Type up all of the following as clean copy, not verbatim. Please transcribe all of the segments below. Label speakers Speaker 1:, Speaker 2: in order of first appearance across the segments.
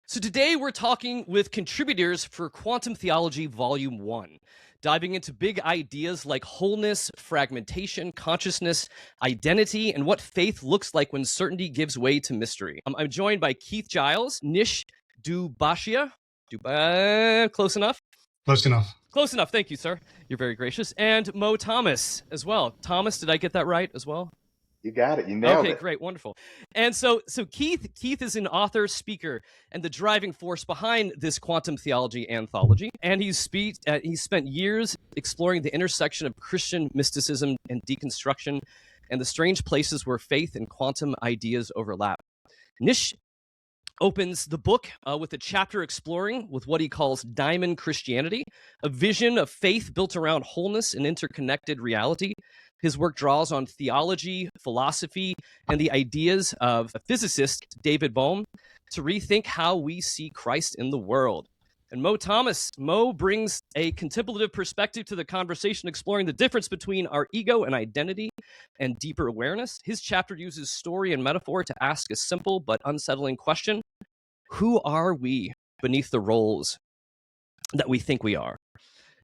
Speaker 1: So today we're talking with contributors for Quantum Theology Volume 1, diving into big ideas like wholeness, fragmentation, consciousness, identity, and what faith looks like when certainty gives way to mystery. I'm joined by Keith Giles, Nish Dubashia. Close enough?
Speaker 2: Close enough.
Speaker 1: Close enough. Thank you, sir. You're very gracious. And Mo Thomas as well. Thomas, did I get that right as well?
Speaker 3: You got it. You nailed it.
Speaker 1: Okay, great, wonderful. And so Keith is an author, speaker, and the driving force behind this quantum theology anthology. And he's spent years exploring the intersection of Christian mysticism and deconstruction, and the strange places where faith and quantum ideas overlap. Nish opens the book with a chapter exploring with what he calls diamond Christianity, a vision of faith built around wholeness and interconnected reality. His work draws on theology, philosophy, and the ideas of a physicist, David Bohm, to rethink how we see Christ in the world. And Mo brings a contemplative perspective to the conversation, exploring the difference between our ego and identity and deeper awareness. His chapter uses story and metaphor to ask a simple but unsettling question: who are we beneath the roles that we think we are?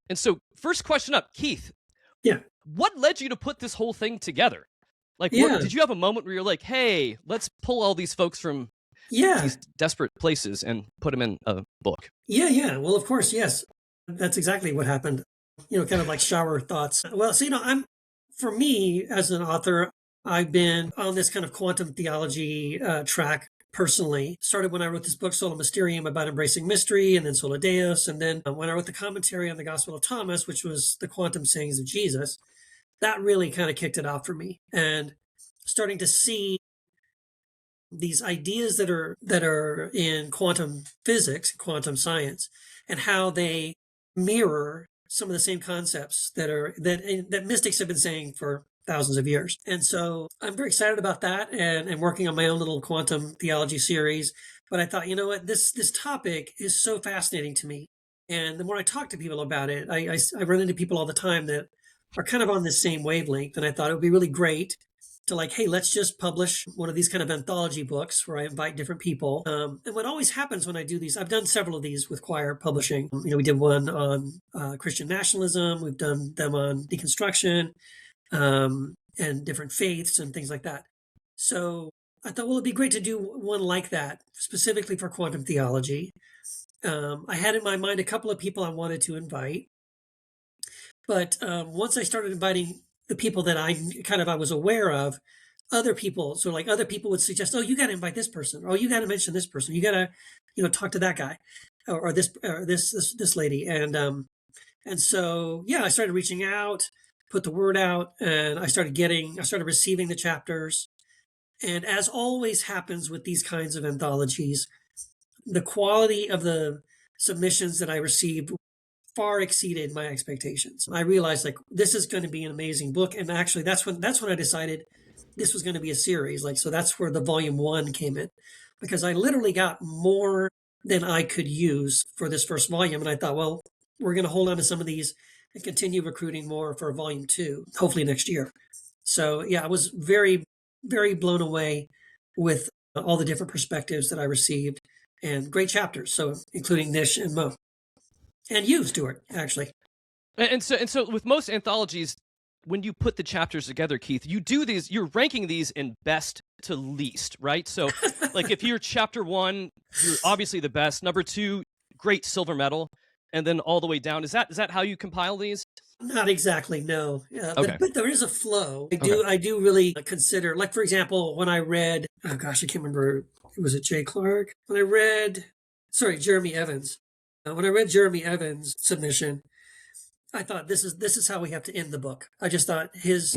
Speaker 1: And so, first question up, Keith.
Speaker 4: Yeah.
Speaker 1: What led you to put this whole thing together? Like, did you have a moment where you're like, hey, let's pull all these folks from these desperate places and put them in a book?
Speaker 4: Yeah. Well, of course, yes. That's exactly what happened. Kind of like shower thoughts. Well, so, for me as an author, I've been on this kind of quantum theology track personally. Started when I wrote this book, Sola Mysterium, about embracing mystery, and then Sola Deus. And then when I wrote the commentary on the Gospel of Thomas, which was the quantum sayings of Jesus, that really kind of kicked it off for me. And starting to see these ideas that are in quantum physics, quantum science, and how they mirror some of the same concepts that mystics have been saying for thousands of years. And so I'm very excited about that and working on my own little quantum theology series. But I thought, you know what, this topic is so fascinating to me. And the more I talk to people about it, I run into people all the time that are kind of on the same wavelength. And I thought it would be really great to hey, let's just publish one of these kind of anthology books where I invite different people. And what always happens when I do these, I've done several of these with Choir Publishing. We did one on Christian nationalism. We've done them on deconstruction and different faiths and things like that. So I thought, well, it'd be great to do one like that, specifically for quantum theology. I had in my mind a couple of people I wanted to invite. But once I started inviting the people that I was aware of, other people would suggest, oh, you got to invite this person, or you got to mention this person, you got to, talk to that guy, or this lady, and so I started reaching out, put the word out, and I started receiving the chapters, and as always happens with these kinds of anthologies, the quality of the submissions that I received far exceeded my expectations. I realized this is going to be an amazing book. And actually that's when I decided this was going to be a series. So that's where the volume 1 came in, because I literally got more than I could use for this first volume. And I thought, well, we're going to hold on to some of these and continue recruiting more for volume 2, hopefully next year. So I was very, very blown away with all the different perspectives that I received, and great chapters. So including Nish and Mo. And you, Stuart, actually.
Speaker 1: And so with most anthologies, when you put the chapters together, Keith, you're ranking these in best to least, right? So if you're chapter 1, you're obviously the best. Number 2, great silver medal. And then all the way down. Is that how you compile these?
Speaker 4: Not exactly, no.
Speaker 1: Okay.
Speaker 4: But there is a flow. I do really consider, for example, when I read, oh gosh, I can't remember, was it Jay Clark? Jeremy Evans. When I read Jeremy Evans' submission, I thought this is how we have to end the book. I just thought his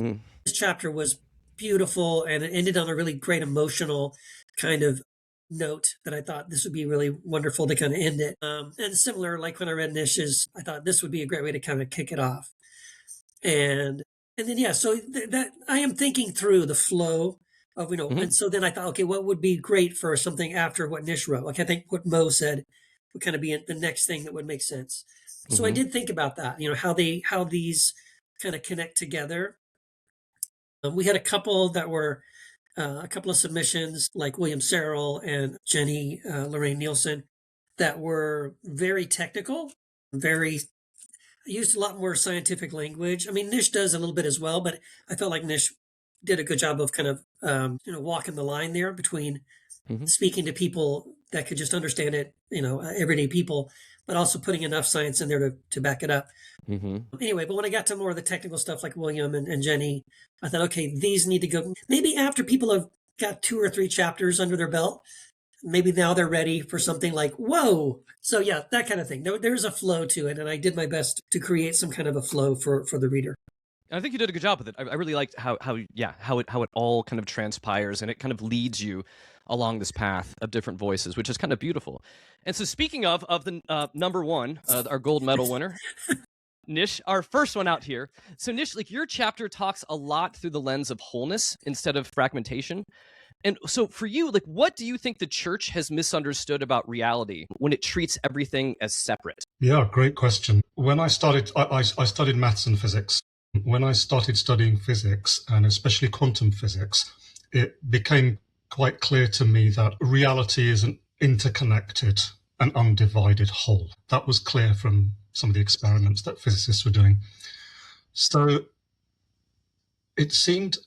Speaker 4: chapter was beautiful, and it ended on a really great emotional kind of note that I thought this would be really wonderful to kind of end it. And similar, when I read Nish's, I thought this would be a great way to kind of kick it off. And then so that I am thinking through the flow of and so then I thought, okay, what would be great for something after what Nish wrote? I think what Mo said would kind of be the next thing that would make sense. So I did think about that, how these kind of connect together. We had a couple that were a couple of submissions like William Serrell and Jenny Lorraine Nielsen, that were very technical, very used a lot more scientific language. I mean, Nish does a little bit as well, but I felt like Nish did a good job of kind of walking the line there between
Speaker 1: Mm-hmm.
Speaker 4: speaking to people that could just understand it, everyday people, but also putting enough science in there to back it up.
Speaker 1: Mm-hmm.
Speaker 4: Anyway, but when I got to more of the technical stuff like William and Jenny, I thought, okay, these need to go. Maybe after people have got 2 or 3 chapters under their belt, maybe now they're ready for something like, whoa. So yeah, that kind of thing. There's a flow to it, and I did my best to create some kind of a flow for the reader.
Speaker 1: I think you did a good job with it. I really liked how it all kind of transpires, and it kind of leads you along this path of different voices, which is kind of beautiful. And so, speaking of the number one, our gold medal winner, Nish, our first one out here. So, Nish, like your chapter talks a lot through the lens of wholeness instead of fragmentation. And so, for you, like, what do you think the church has misunderstood about reality when it treats everything as separate?
Speaker 2: Yeah, great question. When I started, I studied maths and physics. When I started studying physics, and especially quantum physics, it became quite clear to me that reality is an interconnected and undivided whole. That was clear from some of the experiments that physicists were doing. So it seemed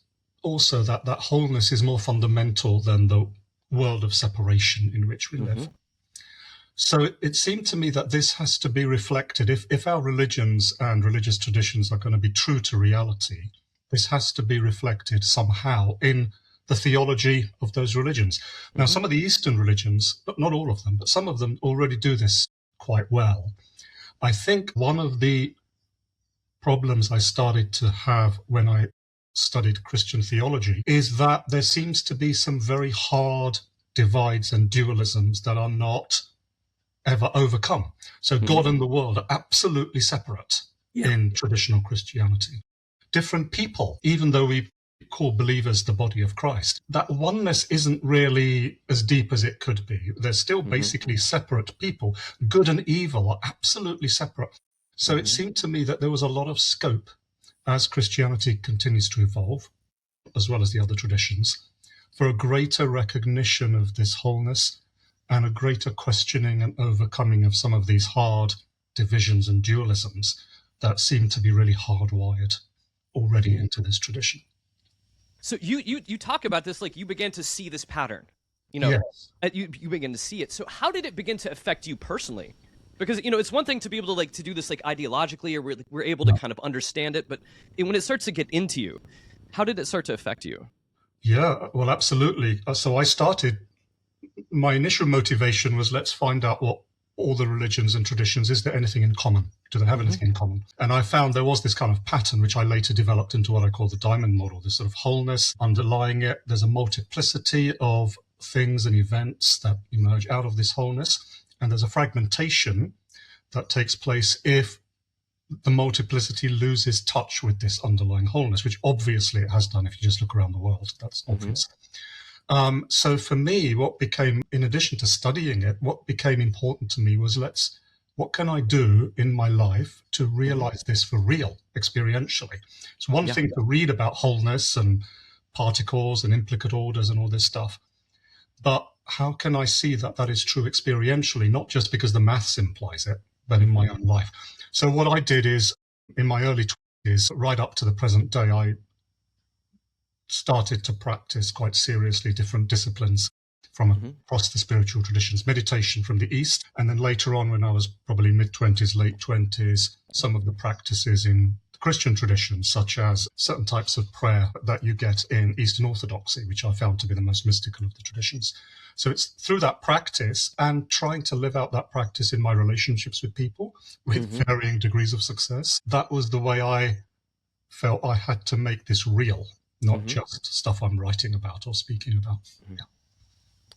Speaker 2: also that wholeness is more fundamental than the world of separation in which we live. So it seemed to me that this has to be reflected. If our religions and religious traditions are going to be true to reality, this has to be reflected somehow in the theology of those religions. Now, some of the Eastern religions, but not all of them, but some of them already do this quite well. I think one of the problems I started to have when I studied Christian theology is that there seems to be some very hard divides and dualisms that are not ever overcome. So God and the world are absolutely separate in traditional Christianity. Different people, even though we call believers the body of Christ, that oneness isn't really as deep as it could be. They're still basically separate people. Good and evil are absolutely separate. So it seemed to me that there was a lot of scope as Christianity continues to evolve, as well as the other traditions, for a greater recognition of this wholeness and a greater questioning and overcoming of some of these hard divisions and dualisms that seem to be really hardwired already into this tradition.
Speaker 1: So you talk about this like you began to see this pattern, yes. You begin to see it. So how did it begin to affect you personally? Because it's one thing to be able to do this like ideologically, or we're able to kind of understand it, but when it starts to get into you, how did it start to affect you?
Speaker 2: Yeah, well, absolutely. So my initial motivation was, let's find out what all the religions and traditions, is there anything in common? Do they have anything in common? And I found there was this kind of pattern, which I later developed into what I call the diamond model, this sort of wholeness underlying it. There's a multiplicity of things and events that emerge out of this wholeness. And there's a fragmentation that takes place if the multiplicity loses touch with this underlying wholeness, which obviously it has done if you just look around the world. That's obvious. So for me, what became, in addition to studying it, what became important to me was, what can I do in my life to realize this for real, experientially? It's one thing to read about wholeness and particles and implicate orders and all this stuff, but how can I see that is true experientially, not just because the maths implies it, but in my own life? So what I did is, in my early 20s, right up to the present day, I started to practice quite seriously different disciplines from across the spiritual traditions, meditation from the East, and then later on, when I was probably mid-20s, late 20s, some of the practices in the Christian traditions, such as certain types of prayer that you get in Eastern Orthodoxy, which I found to be the most mystical of the traditions. So it's through that practice and trying to live out that practice in my relationships with people with varying degrees of success. That was the way I felt I had to make this real, not just stuff I'm writing about or speaking about. Yeah.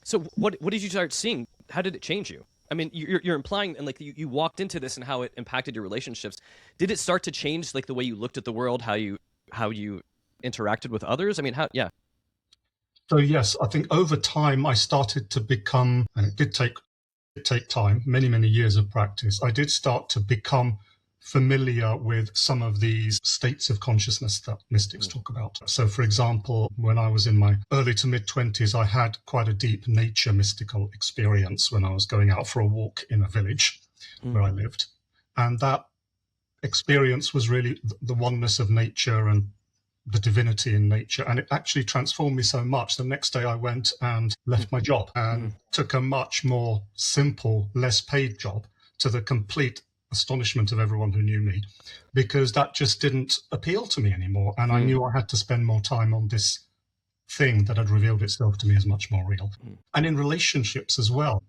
Speaker 1: So what did you start seeing? How did it change you? I mean, you're implying, and like you walked into this and how it impacted your relationships. Did it start to change like the way you looked at the world, how you interacted with others? I mean, So
Speaker 2: yes, I think over time I started to become, and it did take time, many years of practice. I did start to become familiar with some of these states of consciousness that mystics talk about. So, for example, when I was in my early to mid-20s, I had quite a deep nature mystical experience when I was going out for a walk in a village where I lived. And that experience was really the oneness of nature and the divinity in nature. And it actually transformed me so much. The next day I went and left my job and took a much more simple, less paid job, to the complete astonishment of everyone who knew me, because that just didn't appeal to me anymore. And I knew I had to spend more time on this thing that had revealed itself to me as much more real. And in relationships as well.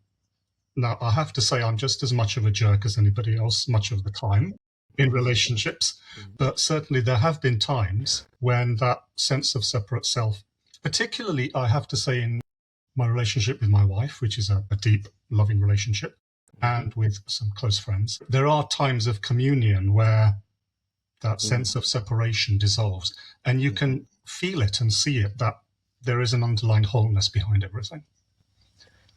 Speaker 2: Now, I have to say I'm just as much of a jerk as anybody else much of the time in relationships, but certainly there have been times when that sense of separate self, particularly I have to say in my relationship with my wife, which is a deep, loving relationship, and with some close friends, there are times of communion where that sense of separation dissolves, and you can feel it and see it, that there is an underlying wholeness behind everything.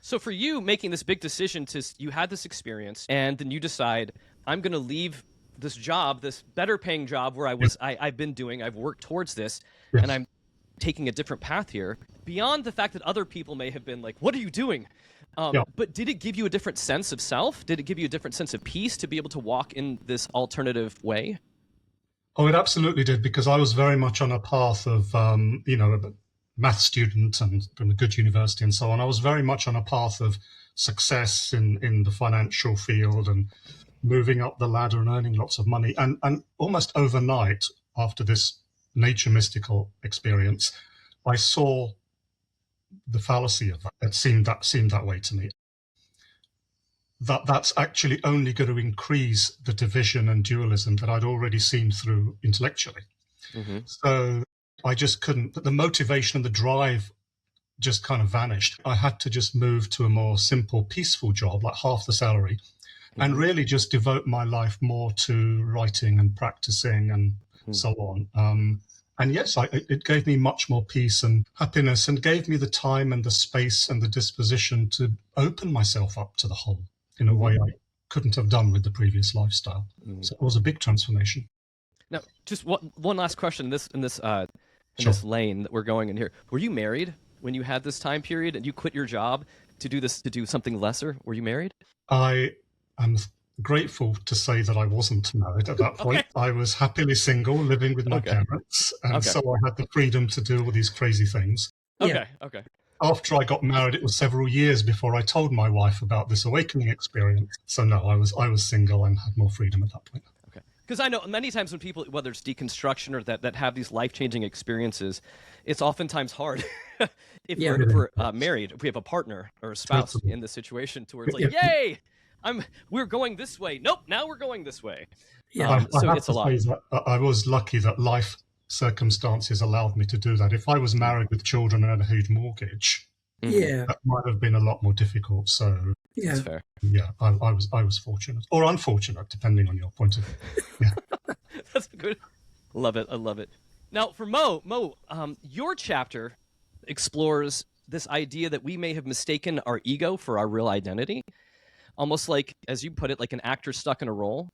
Speaker 1: So for you, making this big decision you had this experience, and then you decide, I'm going to leave this job, this better paying job where I've been doing, I've worked towards this, and I'm taking a different path here. Beyond the fact that other people may have been like, what are you doing? But did it give you a different sense of self? Did it give you a different sense of peace to be able to walk in this alternative way?
Speaker 2: Oh, it absolutely did, because I was very much on a path of, a math student and from a good university and so on. I was very much on a path of success in the financial field and moving up the ladder and earning lots of money. And almost overnight, after this nature mystical experience, I saw the fallacy of that. It seemed that way to me. That's actually only going to increase the division and dualism that I'd already seen through intellectually. So I just couldn't, the motivation and the drive just kind of vanished. I had to just move to a more simple, peaceful job, like half the salary, and really just devote my life more to writing and practicing and so on. And yes, it gave me much more peace and happiness, and gave me the time and the space and the disposition to open myself up to the whole in a way I couldn't have done with the previous lifestyle. So it was a big transformation.
Speaker 1: Now, just one last question in this lane that we're going in here. Were you married when you had this time period and you quit your job to do something lesser? Were you married?
Speaker 2: I am grateful to say that I wasn't married at that point. I was happily single, living with my parents, and so I had the freedom to do all these crazy things.
Speaker 1: Okay.
Speaker 2: After I got married, it was several years before I told my wife about this awakening experience. So no, I was single and had more freedom at that point.
Speaker 1: Okay. Because I know many times when people, whether it's deconstruction or that have these life-changing experiences, it's oftentimes hard if we're married, if we have a partner or a spouse in the situation to where it's like, yay! We're going this way. Nope, now we're going this way. So it's a lot.
Speaker 2: I was lucky that life circumstances allowed me to do that. If I was married with children and had a huge mortgage, that might have been a lot more difficult. So
Speaker 1: that's fair.
Speaker 2: Yeah, I was fortunate or unfortunate, depending on your point of view.
Speaker 1: That's good. Love it. I love it. Now for Mo, your chapter explores this idea that we may have mistaken our ego for our real identity. Almost like, as you put it, like an actor stuck in a role.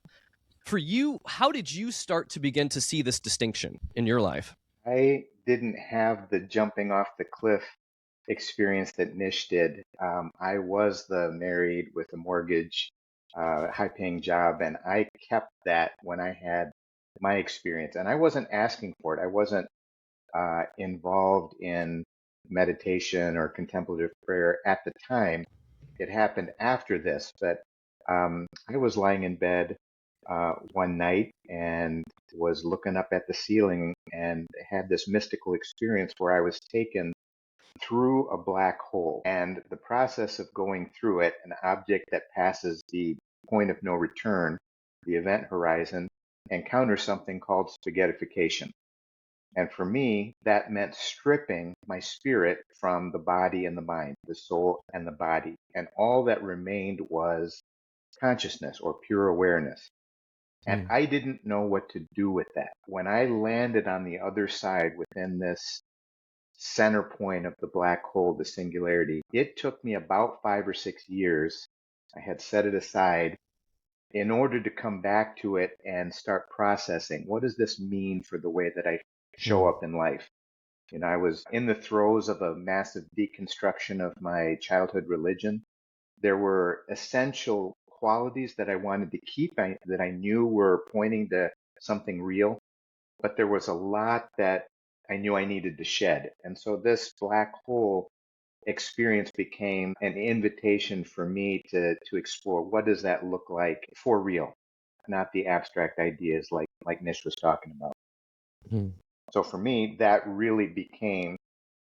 Speaker 1: For you, how did you start to begin to see this distinction in your life?
Speaker 3: I didn't have the jumping off the cliff experience that Nish did. I was the married with a mortgage, high-paying job, and I kept that when I had my experience. And I wasn't asking for it. I wasn't involved in meditation or contemplative prayer at the time. It happened after this, but I was lying in bed one night and was looking up at the ceiling and had this mystical experience where I was taken through a black hole. And the process of going through it, an object that passes the point of no return, the event horizon, encounters something called spaghettification. And for me, that meant stripping my spirit from the body and the mind, the soul and the body. And all that remained was consciousness or pure awareness. And I didn't know what to do with that. When I landed on the other side within this center point of the black hole, the singularity, it took me about 5 or 6 years. I had set it aside in order to come back to it and start processing, what does this mean for the way that I show up in life? You know, I was in the throes of a massive deconstruction of my childhood religion. There were essential qualities that I wanted to keep, that I knew were pointing to something real, but there was a lot that I knew I needed to shed. And so this black hole experience became an invitation for me to explore what does that look like for real, not the abstract ideas like Nish was talking about.
Speaker 1: Mhm.
Speaker 3: So for me, that really became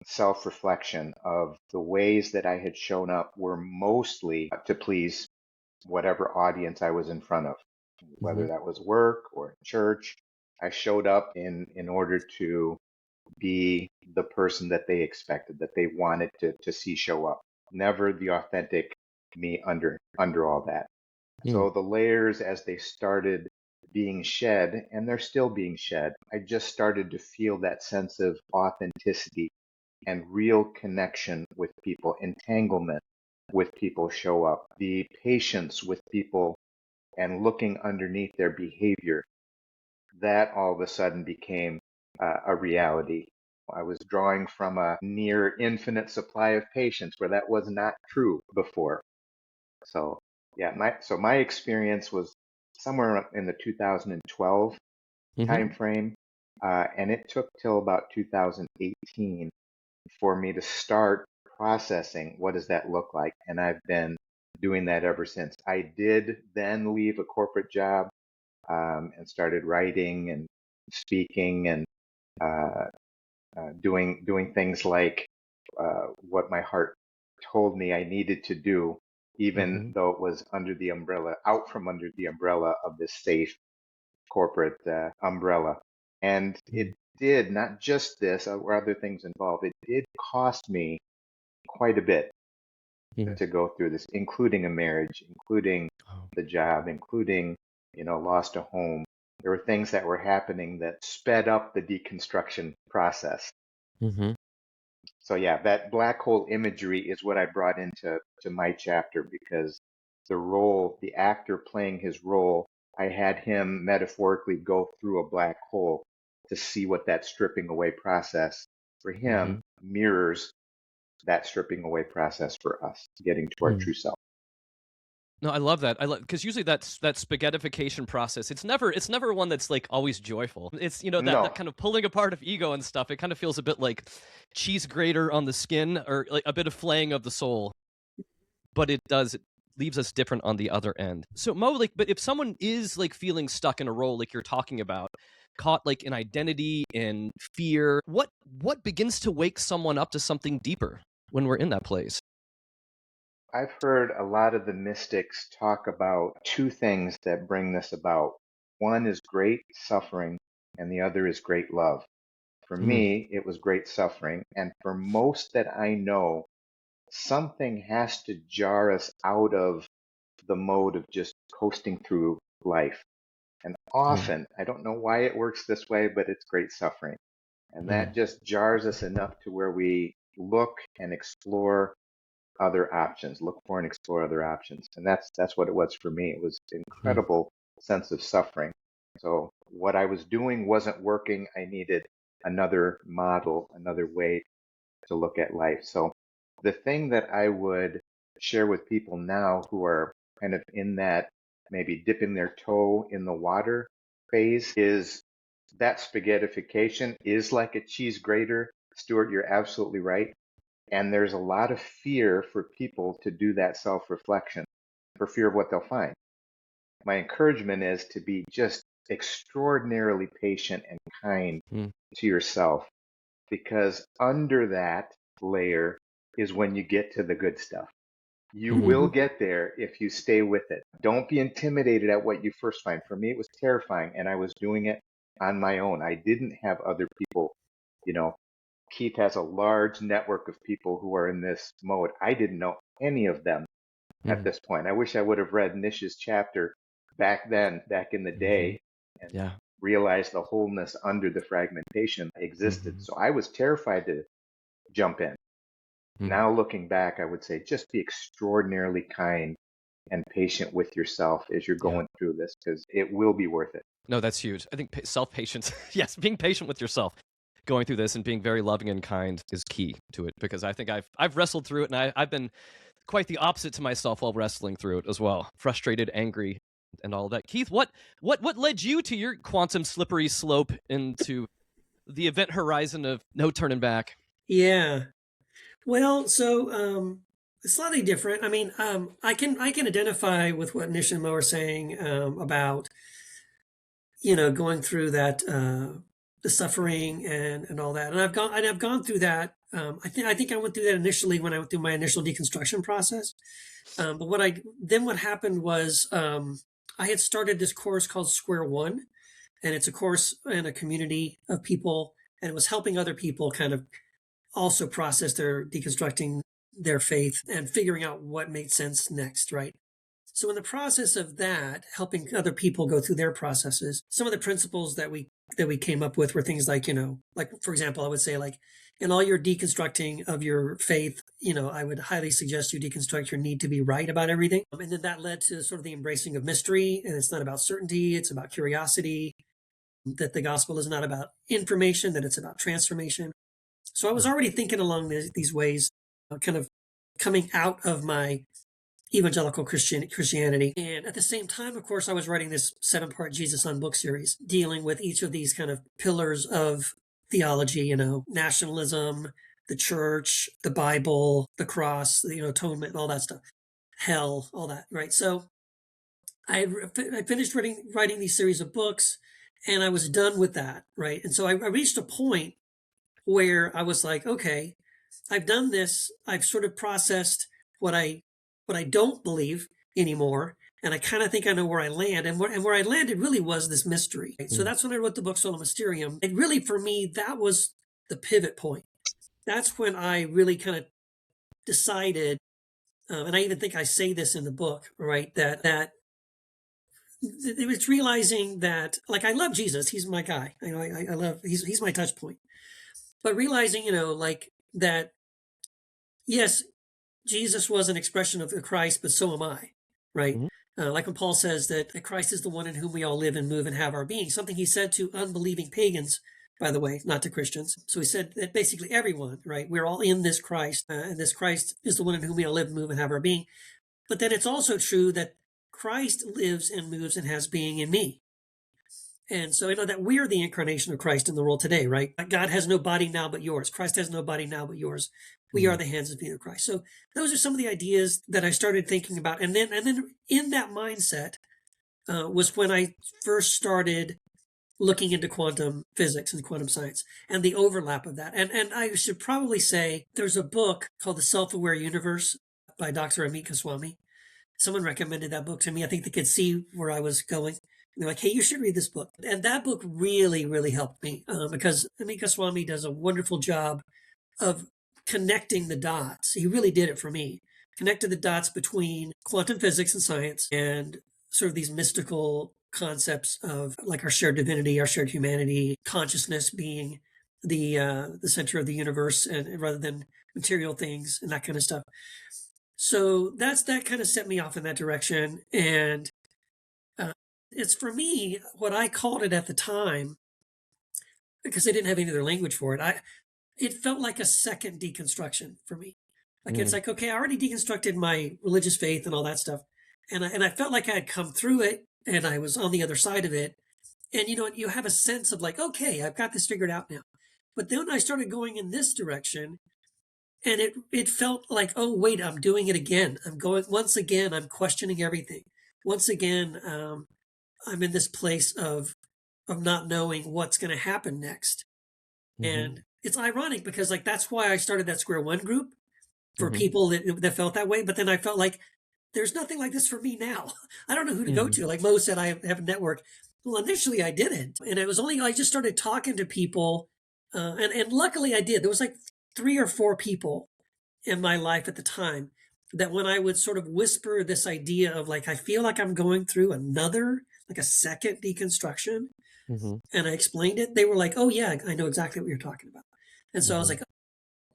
Speaker 3: self-reflection of the ways that I had shown up were mostly to please whatever audience I was in front of, whether
Speaker 1: Mhm.
Speaker 3: that was work or church. I showed up in order to be the person that they expected, that they wanted to see show up. Never the authentic me under all that.
Speaker 1: Mhm.
Speaker 3: So the layers, as they started being shed, and they're still being shed, I just started to feel that sense of authenticity and real connection with people, entanglement with people show up, the patience with people and looking underneath their behavior. That all of a sudden became a reality. I was drawing from a near infinite supply of patience where that was not true before. So yeah, my experience was somewhere in the 2012
Speaker 1: Mhm.
Speaker 3: time frame, and it took till about 2018 for me to start processing what does that look like, and I've been doing that ever since. I did then leave a corporate job and started writing and speaking and uh, doing things like what my heart told me I needed to do, even
Speaker 1: Mhm.
Speaker 3: though it was under the umbrella, out from under the umbrella of this safe corporate umbrella. And it did not just this, or other things involved. It did cost me quite a bit
Speaker 1: Mhm.
Speaker 3: to go through this, including a marriage, including
Speaker 1: Oh.
Speaker 3: the job, including, lost a home. There were things that were happening that sped up the deconstruction process.
Speaker 1: Mhm.
Speaker 3: So yeah, that black hole imagery is what I brought into my chapter because the actor playing his role, I had him metaphorically go through a black hole to see what that stripping away process for him
Speaker 1: Mhm.
Speaker 3: mirrors that stripping away process for us, getting to our
Speaker 1: Mhm.
Speaker 3: true self.
Speaker 1: No, I love that. I love because usually that spaghettification process. It's never one that's like always joyful. It's that
Speaker 3: No,
Speaker 1: kind of pulling apart of ego and stuff. It kind of feels a bit like cheese grater on the skin or like a bit of flaying of the soul. But it leaves us different on the other end. So Mo, like, but if someone is like feeling stuck in a role like you're talking about, caught like in identity and fear, what begins to wake someone up to something deeper when we're in that place?
Speaker 3: I've heard a lot of the mystics talk about two things that bring this about. One is great suffering, and the other is great love. For
Speaker 1: Mm,
Speaker 3: me, it was great suffering. And for most that I know, something has to jar us out of the mode of just coasting through life. And
Speaker 1: mm,
Speaker 3: often, I don't know why it works this way, but it's great suffering. And that
Speaker 1: mm,
Speaker 3: just jars us enough to where we look and explore other options, look for and explore other options. And that's what it was for me. It was an
Speaker 1: mm,
Speaker 3: incredible sense of suffering. So what I was doing wasn't working. I needed another model, another way to look at life. So the thing that I would share with people now who are kind of in that maybe dipping their toe in the water phase is that spaghettification is like a cheese grater. Stuart, you're absolutely right. And there's a lot of fear for people to do that self reflection for fear of what they'll find. My encouragement is to be just extraordinarily patient and kind
Speaker 1: mm,
Speaker 3: to yourself because under that layer is when you get to the good stuff. You
Speaker 1: mhm,
Speaker 3: will get there if you stay with it. Don't be intimidated at what you first find. For me, it was terrifying, and I was doing it on my own. I didn't have other people. You know, Keith has a large network of people who are in this mode. I didn't know any of them at
Speaker 1: mm,
Speaker 3: this point. I wish I would have read Nish's chapter back then, back in the
Speaker 1: mhm.
Speaker 3: day, and
Speaker 1: Yeah.
Speaker 3: realized the wholeness under the fragmentation existed.
Speaker 1: Mhm,
Speaker 3: So I was terrified to jump in.
Speaker 1: mm,
Speaker 3: Now looking back, I would say just be extraordinarily kind and patient with yourself as you're
Speaker 1: Yeah.
Speaker 3: going through this, because it will be worth it.
Speaker 1: No, that's huge. I think self-patience, yes, being patient with yourself going through this and being very loving and kind is key to it, because I think I've wrestled through it, and I've been quite the opposite to myself while wrestling through it as well. Frustrated, angry, and all that. Keith, what led you to your quantum slippery slope into the event horizon of no turning back?
Speaker 4: Yeah. Well, so it's slightly different. I mean, I can identify with what Nish and Mo are saying about going through that the suffering and all that, and I've gone through that. I think I went through that initially when I went through my initial deconstruction process. But what happened was I had started this course called Square One, and it's a course in a community of people, and it was helping other people kind of also process their deconstructing their faith and figuring out what made sense next, right? So in the process of that, helping other people go through their processes, some of the principles that we came up with were things like, like for example, I would say like in all your deconstructing of your faith, I would highly suggest you deconstruct your need to be right about everything. And then that led to sort of the embracing of mystery. And it's not about certainty, it's about curiosity, that the gospel is not about information, that it's about transformation. So I was already thinking along these ways, kind of coming out of my evangelical Christianity. And at the same time, of course, I was writing this 7-part Jesus on Book series, dealing with each of these kind of pillars of theology, nationalism, the church, the Bible, the cross, atonement, and all that stuff, hell, all that, right? So I finished writing these series of books, and I was done with that, right? And so I reached a point where I was like, okay, I've done this. I've sort of processed what I don't believe anymore, and I kind of think I know where I land. And where I landed really was this mystery. Right? So that's when I wrote the book Sola Mysterium. And really, for me, that was the pivot point. That's when I really kind of decided, and I even think I say this in the book, right? That it was realizing that, like, I love Jesus. He's my guy. I love. He's my touch point. But realizing, like that, yes, Jesus was an expression of the Christ, but so am I, right? Like when Paul says that Christ is the one in whom we all live and move and have our being, something he said to unbelieving pagans, by the way, not to Christians. So he said that basically everyone, right? We're all in this Christ, and this Christ is the one in whom we all live and move and have our being. But then it's also true that Christ lives and moves and has being in me. And so that we're the incarnation of Christ in the world today, right? God has no body now but yours. Christ has no body now but yours. We are the hands and feet of Christ. So those are some of the ideas that I started thinking about. And then in that mindset was when I first started looking into quantum physics and quantum science and the overlap of that. And I should probably say there's a book called The Self-Aware Universe by Dr. Amit Goswami. Someone recommended that book to me. I think they could see where I was going. And they're like, hey, you should read this book. And that book really, really helped me because Amit Goswami does a wonderful job of connecting the dots. He really did it for me. Connected the dots between quantum physics and science and sort of these mystical concepts of like our shared divinity, our shared humanity, consciousness being the center of the universe and rather than material things and that kind of stuff. So that kind of set me off in that direction. And it's for me, what I called it at the time, because I didn't have any other language for it, it felt like a second deconstruction for me. Like it's like, okay, I already deconstructed my religious faith and all that stuff. And I felt like I had come through it and I was on the other side of it. And you have a sense of like, okay, I've got this figured out now. But then I started going in this direction and it felt like, oh, wait, I'm doing it again. Once again, I'm questioning everything. Once again, I'm in this place of not knowing what's going to happen next. And it's ironic because like, that's why I started that Square One group for people that felt that way. But then I felt like there's nothing like this for me now. I don't know who to go to. Like Mo said, I have a network. Well, initially I didn't. And it was only, I just started talking to people. And luckily I did. There was like 3 or 4 people in my life at the time that when I would sort of whisper this idea of like, I feel like I'm going through like a second deconstruction. And I explained it. They were like, oh yeah, I know exactly what you're talking about. And so I was like,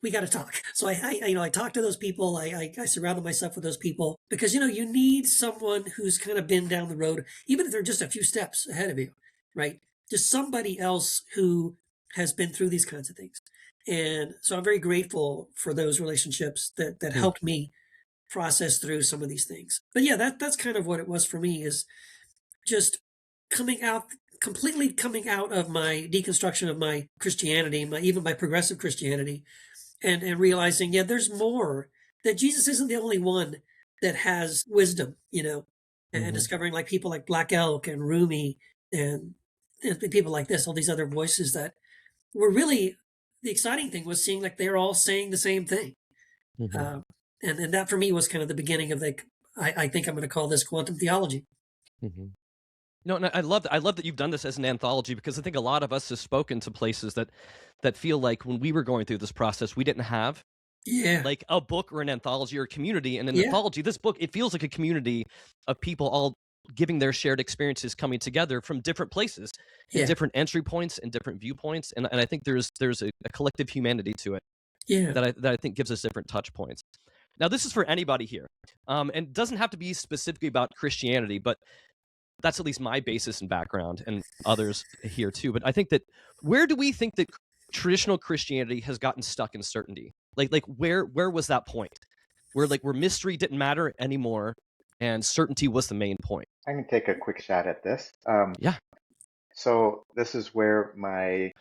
Speaker 4: we got to talk. So I talk to those people. I surrounded myself with those people because, you need someone who's kind of been down the road, even if they're just a few steps ahead of you, right? Just somebody else who has been through these kinds of things. And so I'm very grateful for those relationships that
Speaker 1: Hmm.
Speaker 4: helped me process through some of these things. But yeah, that's kind of what it was for me, is just completely coming out of my deconstruction of my Christianity, even my progressive Christianity, and realizing, yeah, there's more, that Jesus isn't the only one that has wisdom, and
Speaker 1: Hmm.
Speaker 4: discovering like people like Black Elk and Rumi and people like this, all these other voices that were really, the exciting thing was seeing like they're all saying the same thing.
Speaker 1: Hmm.
Speaker 4: Uh, and that for me was kind of the beginning of like, I think I'm going to call this quantum theology.
Speaker 1: Hmm. No, and I love that you've done this as an anthology, because I think a lot of us have spoken to places that feel like when we were going through this process, we didn't have
Speaker 4: Yeah.
Speaker 1: like a book or an anthology or a community. And an
Speaker 4: Yeah.
Speaker 1: anthology, this book, it feels like a community of people all giving their shared experiences, coming together from different places and
Speaker 4: Yeah.
Speaker 1: different entry points and different viewpoints. And I think there's a collective humanity to it
Speaker 4: Yeah.
Speaker 1: that I think gives us different touch points. Now, this is for anybody here, and it doesn't have to be specifically about Christianity, but that's at least my basis and background, and others here too. But I think that, where do we think that traditional Christianity has gotten stuck in certainty? Like where was that point where mystery didn't matter anymore and certainty was the main point?
Speaker 3: I can take a quick shot at this.
Speaker 1: Yeah.
Speaker 3: So this is where my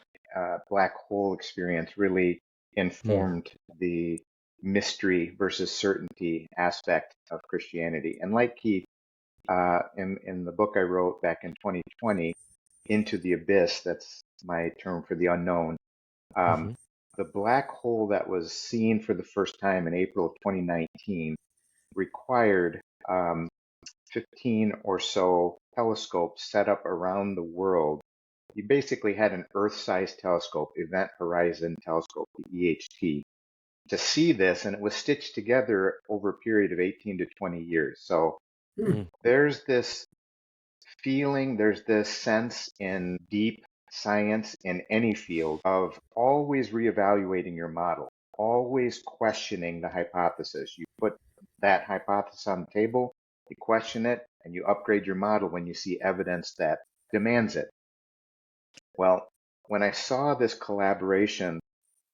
Speaker 3: black hole experience really
Speaker 1: Mm.
Speaker 3: informed the mystery versus certainty aspect of Christianity. And like Keith, in the book I wrote back in 2020, Into the Abyss, that's my term for the unknown,
Speaker 1: Mm-hmm.
Speaker 3: the black hole that was seen for the first time in April of 2019 required 15 or so telescopes set up around the world. You basically had an Earth-sized telescope, Event Horizon Telescope, the EHT, to see this, and it was stitched together over a period of 18 to 20 years. So
Speaker 4: Hmm.
Speaker 1: Mm.
Speaker 3: there's this feeling, there's this sense in deep science in any field of always reevaluating your model, always questioning the hypothesis. You put that hypothesis on the table, you question it, and you upgrade your model when you see evidence that demands it. Well, when I saw this collaboration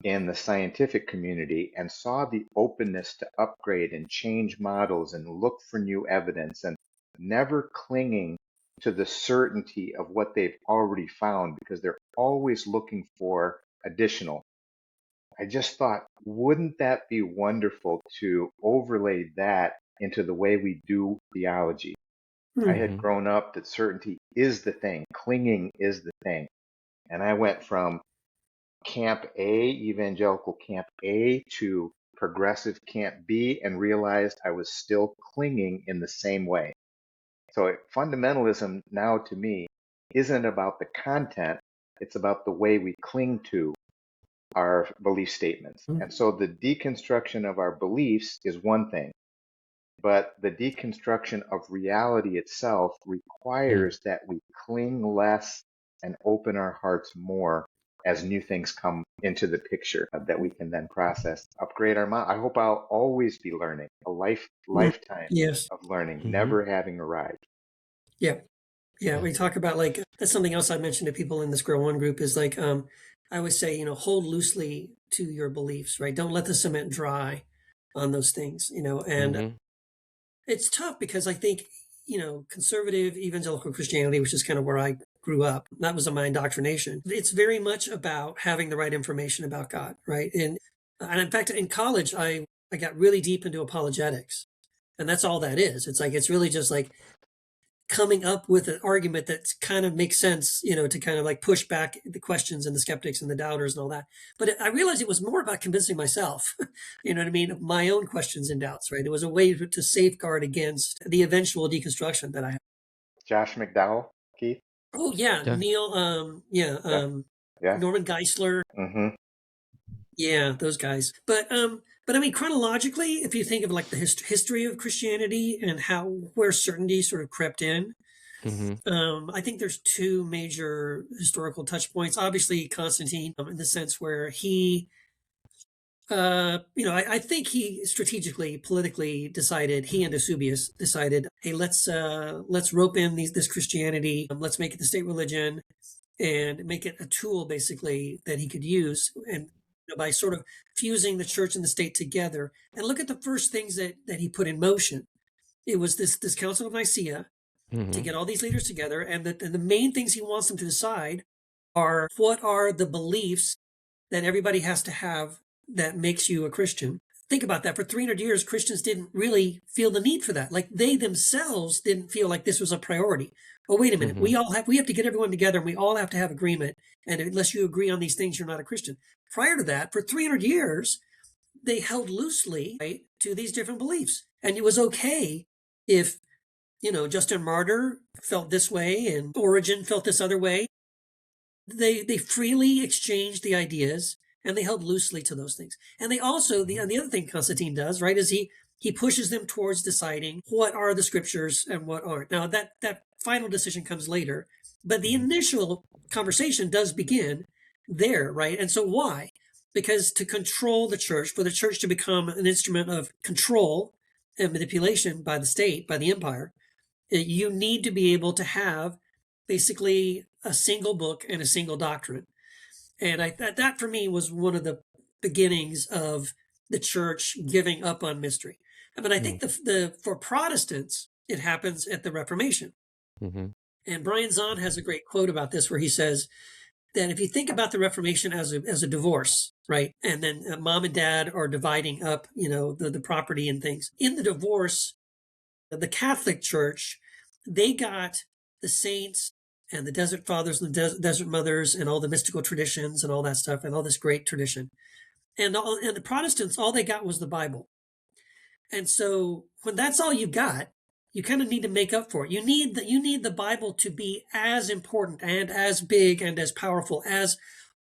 Speaker 3: in the scientific community and saw the openness to upgrade and change models and look for new evidence and never clinging to the certainty of what they've already found because they're always looking for additional. I just thought, wouldn't that be wonderful to overlay that into the way we do theology? I
Speaker 4: Hmm.
Speaker 3: had
Speaker 1: Mm-hmm.
Speaker 3: grown up that certainty is the thing, clinging is the thing. And I went from Camp A, evangelical Camp A, to progressive Camp B, and realized I was still clinging in the same way. So fundamentalism now to me isn't about the content, it's about the way we cling to our belief statements. And so the deconstruction of our beliefs is one thing, but the deconstruction of reality itself
Speaker 1: Mm.
Speaker 3: requires that we cling less and open our hearts more as new things come into the picture that we can then process, upgrade our mind. I hope I'll always be learning, a lifetime
Speaker 4: Yes.
Speaker 3: of learning,
Speaker 1: Mm-hmm.
Speaker 3: never having arrived.
Speaker 4: Yeah. Yeah.
Speaker 1: Yeah.
Speaker 4: We talk about like, that's something else I mentioned to people in this Grow One group is like, I always say, hold loosely to your beliefs, right? Don't let the cement dry on those things, and
Speaker 1: Mm-hmm.
Speaker 4: it's tough because I think, conservative evangelical Christianity, which is kind of where I grew up, that was my indoctrination. It's very much about having the right information about God, right? And in fact, in college, I got really deep into apologetics, and that's all that is. It's like, it's really just like coming up with an argument that kind of makes sense, to kind of like push back the questions and the skeptics and the doubters and all that. But I realized it was more about convincing myself, you know what I mean, of my own questions and doubts, right? It was a way to safeguard against the eventual deconstruction that I have.
Speaker 3: Josh McDowell, Keith?
Speaker 4: Oh yeah,
Speaker 1: Yeah.
Speaker 4: Neil,
Speaker 3: Yeah, yeah.
Speaker 4: Norman Geisler,
Speaker 3: Hmm.
Speaker 4: yeah, those guys. But I mean, chronologically, if you think of like the history of Christianity and where certainty sort of crept in,
Speaker 1: Mm-hmm.
Speaker 4: I think there's two major historical touch points. Obviously, Constantine, in the sense where he I think he strategically, politically decided, he and Eusebius decided, hey, let's rope in this Christianity, let's make it the state religion, and make it a tool basically that he could use, and by sort of fusing the church and the state together. And look at the first things that he put in motion. It was this Council of Nicaea to get all these leaders together, and the main things he wants them to decide are what are the beliefs that everybody has to have that makes you a Christian. Think about that. For 300 years, Christians didn't really feel the need for that. Like they themselves didn't feel like this was a priority. Oh, wait a minute. We have to get everyone together, and we all have to have agreement. And unless you agree on these things, you're not a Christian. Prior to that, for 300 years, they held loosely, right, to these different beliefs. And it was okay if, Justin Martyr felt this way and Origen felt this other way. They freely exchanged the ideas, and they held loosely to those things. And they also, the other thing Constantine does, right, is he pushes them towards deciding what are the scriptures and what aren't. Now that final decision comes later, but the initial conversation does begin there, right? And so why? Because to control the church, for the church to become an instrument of control and manipulation by the state, by the empire, you need to be able to have basically a single book and a single doctrine. And that for me was one of the beginnings of the church giving up on mystery. But I think for Protestants, it happens at the Reformation. And Brian Zahn has a great quote about this where he says that if you think about the Reformation as a divorce, right, and then mom and dad are dividing up, the property and things. In the divorce, the Catholic Church, they got the saints and the desert fathers and the desert mothers and all the mystical traditions and all that stuff and all this great tradition. And the Protestants, all they got was the Bible. And so when that's all you got, you kind of need to make up for it. You need the Bible to be as important and as big and as powerful as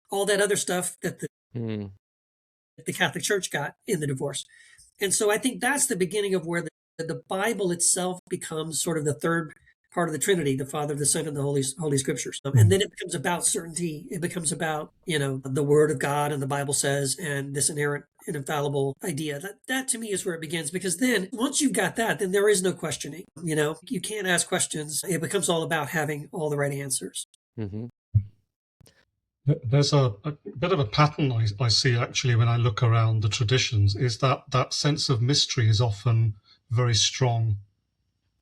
Speaker 4: all that other stuff that the Catholic Church got in the divorce. And so I think that's the beginning of where the Bible itself becomes sort of the third part of the Trinity, the Father, the Son, and the Holy Scriptures. And then it becomes about certainty. It becomes about, the Word of God and the Bible says, and this inerrant and infallible idea. That to me is where it begins, because then once you've got that, then there is no questioning. You can't ask questions. It becomes all about having all the right answers.
Speaker 2: There's a bit of a pattern I see actually when I look around the traditions, is that sense of mystery is often very strong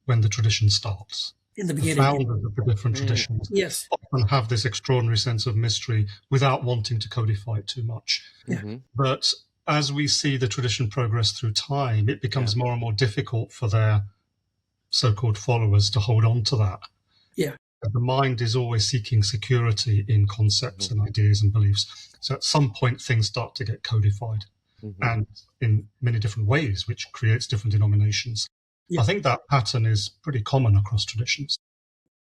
Speaker 2: when the tradition starts.
Speaker 4: In the beginning,
Speaker 2: the founders of the different traditions often have this extraordinary sense of mystery without wanting to codify it too much. But as we see the tradition progress through time, it becomes more and more difficult for their so-called followers to hold on to that. The mind is always seeking security in concepts and ideas and beliefs. So at some point, things start to get codified, and in many different ways, which creates different denominations. I think that pattern is pretty common across traditions.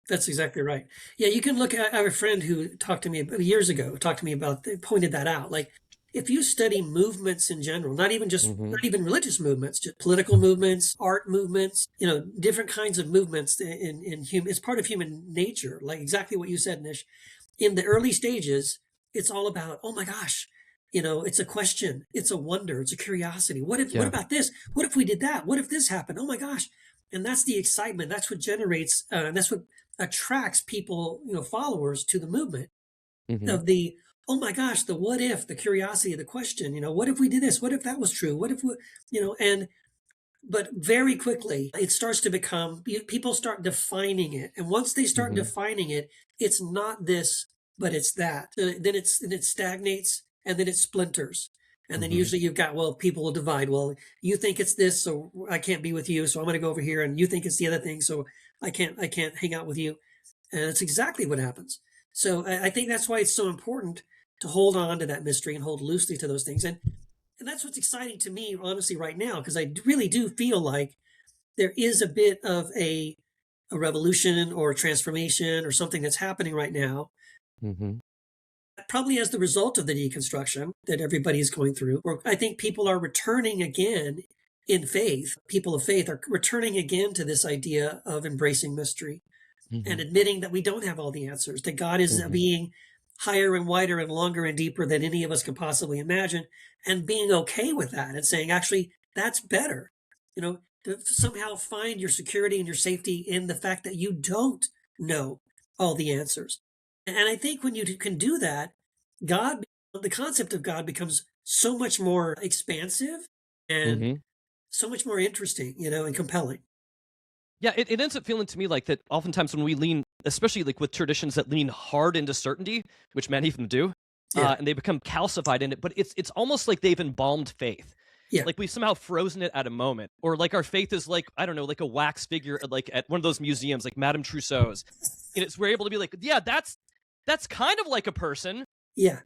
Speaker 4: That's exactly right. Yeah, you can look at, I have a friend who talked to me years ago, pointed that out. Like, if you study movements in general, not even religious movements, just political movements, art movements, different kinds of movements in human, it's part of human nature, like exactly what you said, Nish. In the early stages, it's all about, oh my gosh, it's a question, it's a wonder, it's a curiosity. What about this? What if we did that? What if this happened? Oh my gosh. And that's the excitement. That's what generates, that's what attracts people, followers to the movement of the, oh my gosh, the what if, the curiosity, the question, what if we did this? What if that was true? What if we, but very quickly it starts to become, people start defining it. And once they start defining it, it's not this, but it's that. Then it stagnates, and then it splinters. And then usually you've got, people will divide. Well, you think it's this, so I can't be with you, so I'm going to go over here. And you think it's the other thing, so I can't hang out with you. And it's exactly what happens. So I think that's why it's so important to hold on to that mystery and hold loosely to those things. And that's what's exciting to me, honestly, right now, because I really do feel like there is a bit of a revolution or a transformation or something that's happening right now. Probably as the result of the deconstruction that everybody is going through, or I think people are returning again in faith. People of faith are returning again to this idea of embracing mystery and admitting that we don't have all the answers, that God is a being higher and wider and longer and deeper than any of us could possibly imagine, and being okay with that and saying, actually, that's better. To somehow find your security and your safety in the fact that you don't know all the answers. And I think when you can do that, God, the concept of God becomes so much more expansive and
Speaker 1: Mm-hmm.
Speaker 4: so much more interesting, and compelling.
Speaker 1: Yeah, it ends up feeling to me like that oftentimes when we lean, especially like with traditions that lean hard into certainty, which many of them do,
Speaker 4: Yeah.
Speaker 1: and they become calcified in it, but it's almost like they've embalmed faith.
Speaker 4: Yeah.
Speaker 1: Like we've somehow frozen it at a moment, or like our faith is like, I don't know, like a wax figure, like at one of those museums, like Madame Tussauds, and we're able to be like, yeah, that's kind of like a person,
Speaker 4: Yeah.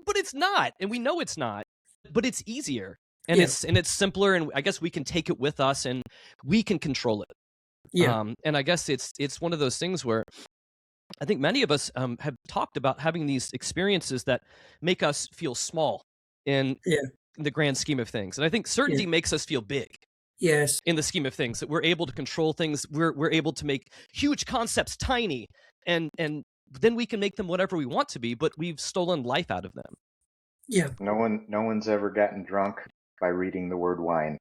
Speaker 1: but it's not, and we know it's not, but it's easier, and
Speaker 4: Yeah.
Speaker 1: it's simpler, and I guess we can take it with us, and we can control it.
Speaker 4: Yeah.
Speaker 1: And I guess it's one of those things where I think many of us have talked about having these experiences that make us feel small in
Speaker 4: Yeah.
Speaker 1: the grand scheme of things, and I think certainty makes us feel big
Speaker 4: Yes.
Speaker 1: in the scheme of things. That we're able to control things, we're able to make huge concepts tiny, and then we can make them whatever we want to be. But we've stolen life out of them.
Speaker 4: Yeah.
Speaker 3: No one's ever gotten drunk by reading the word wine.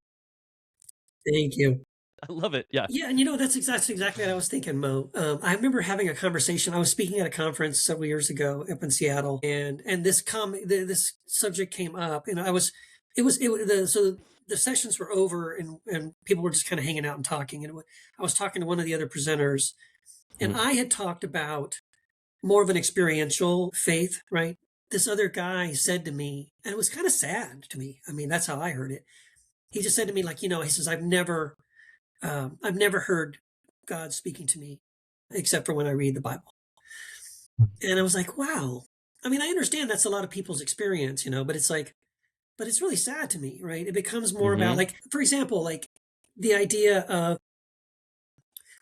Speaker 4: Thank you.
Speaker 1: I love it. Yeah.
Speaker 4: Yeah, and that's exactly what I was thinking, Mo. I remember having a conversation. I was speaking at a conference several years ago up in Seattle, and this subject came up, and so the sessions were over, and people were just kind of hanging out and talking, and I was talking to one of the other presenters, and I had talked about more of an experiential faith, right? This other guy said to me, and it was kind of sad to me. I mean, that's how I heard it. He just said to me, like, he says, I've never heard God speaking to me except for when I read the Bible. And I was like, wow. I mean, I understand that's a lot of people's experience, but it's really sad to me, right? It becomes more about, like, for example, like the idea of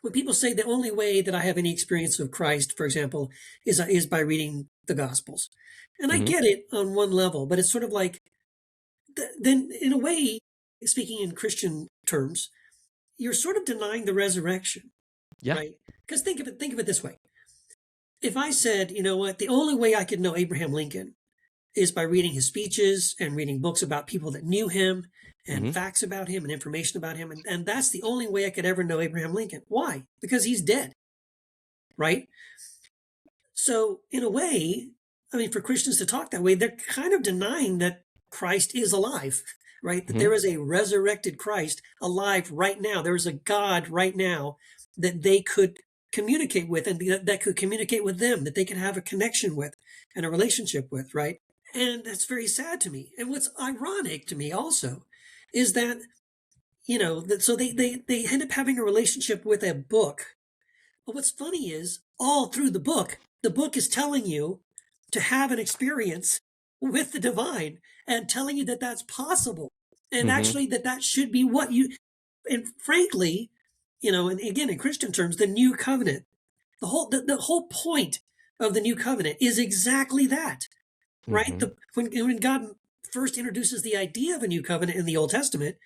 Speaker 4: when people say the only way that I have any experience of Christ, for example, is by reading the Gospels. And I get it on one level, but it's sort of like, then in a way, speaking in Christian terms, you're sort of denying the resurrection,
Speaker 1: Yeah.
Speaker 4: right? Because think of it this way. If I said, you know what, the only way I could know Abraham Lincoln is by reading his speeches and reading books about people that knew him and facts about him and information about him, and that's the only way I could ever know Abraham Lincoln. Why? Because he's dead, right? So in a way, I mean, for Christians to talk that way, they're kind of denying that Christ is alive, right? That there is a resurrected Christ alive right now. There is a God right now that they could communicate with, and that could communicate with them, that they could have a connection with and a relationship with, right? And that's very sad to me. And what's ironic to me also is that, so they end up having a relationship with a book. But what's funny is all through the book is telling you to have an experience with the divine and telling you that that's possible. And actually that should be what and frankly, and again, in Christian terms, the new covenant, the whole point of the new covenant is exactly that, right? When God first introduces the idea of a new covenant in the Old Testament,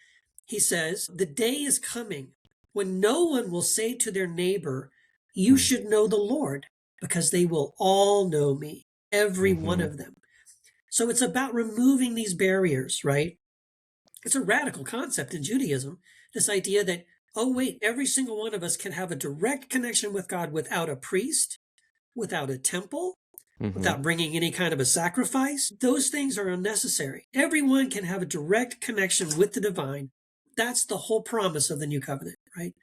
Speaker 4: he says, the day is coming when no one will say to their neighbor, you should know the Lord, because they will all know me, every one of them. So it's about removing these barriers, right? It's a radical concept in Judaism, this idea that, oh, wait, every single one of us can have a direct connection with God without a priest, without a temple, without bringing any kind of a sacrifice. Those things are unnecessary. Everyone can have a direct connection with the divine. That's the whole promise of the new covenant, right?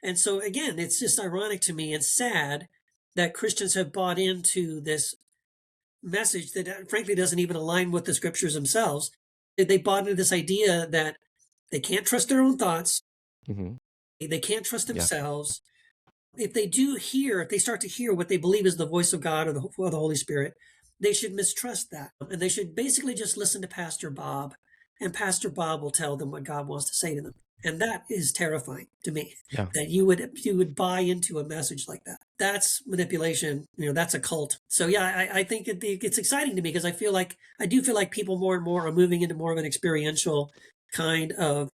Speaker 4: And so, again, it's just ironic to me and sad that Christians have bought into this message that frankly doesn't even align with the scriptures themselves. They bought into this idea that they can't trust their own thoughts. They can't trust themselves. If they start to hear what they believe is the voice of God or the Holy Spirit, they should mistrust that. And they should basically just listen to Pastor Bob, and Pastor Bob will tell them what God wants to say to them. And that is terrifying to me, that you would buy into a message like that. That's manipulation. That's a cult. So yeah, I think it's exciting to me because I do feel like people more and more are moving into more of an experiential kind of,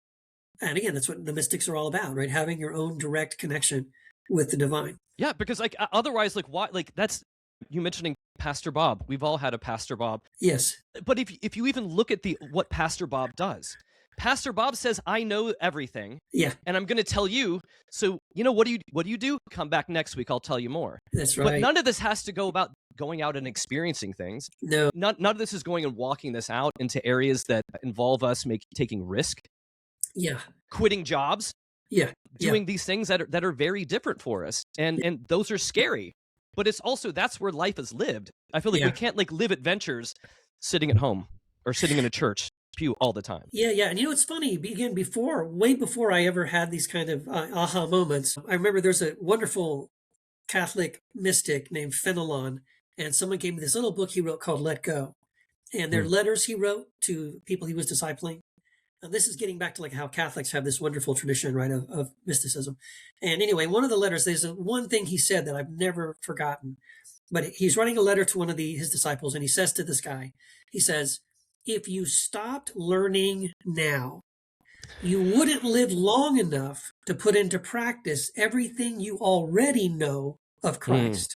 Speaker 4: and again, that's what the mystics are all about, right? Having your own direct connection with the divine.
Speaker 1: Yeah, because like otherwise, like why? Like that's You mentioning Pastor Bob. We've all had a Pastor Bob.
Speaker 4: Yes.
Speaker 1: But if you even look at what Pastor Bob does, Pastor Bob says, "I know everything,
Speaker 4: Yeah,
Speaker 1: and I'm going to tell you. So what do you do? Come back next week. I'll tell you more."
Speaker 4: that's
Speaker 1: But
Speaker 4: right.
Speaker 1: none of this has to go about going out and experiencing things.
Speaker 4: No.
Speaker 1: None of this is going and walking this out into areas that involve us taking risk,
Speaker 4: Yeah.
Speaker 1: quitting jobs,
Speaker 4: Yeah.
Speaker 1: doing these things that are very different for us, and those are scary. But it's also, that's where life is lived. I feel like we can't live adventures sitting at home or sitting in a church pew all the time.
Speaker 4: Yeah. And it's funny, again, way before I ever had these kind of aha moments, I remember there's a wonderful Catholic mystic named Fenelon, and someone gave me this little book he wrote called Let Go. And they're letters he wrote to people he was discipling. And this is getting back to like how Catholics have this wonderful tradition, right, of mysticism. And anyway, one of the letters, there's one thing he said that I've never forgotten. But he's writing a letter to one of his disciples, and he says to this guy, he says, if you stopped learning now, you wouldn't live long enough to put into practice everything you already know of Christ.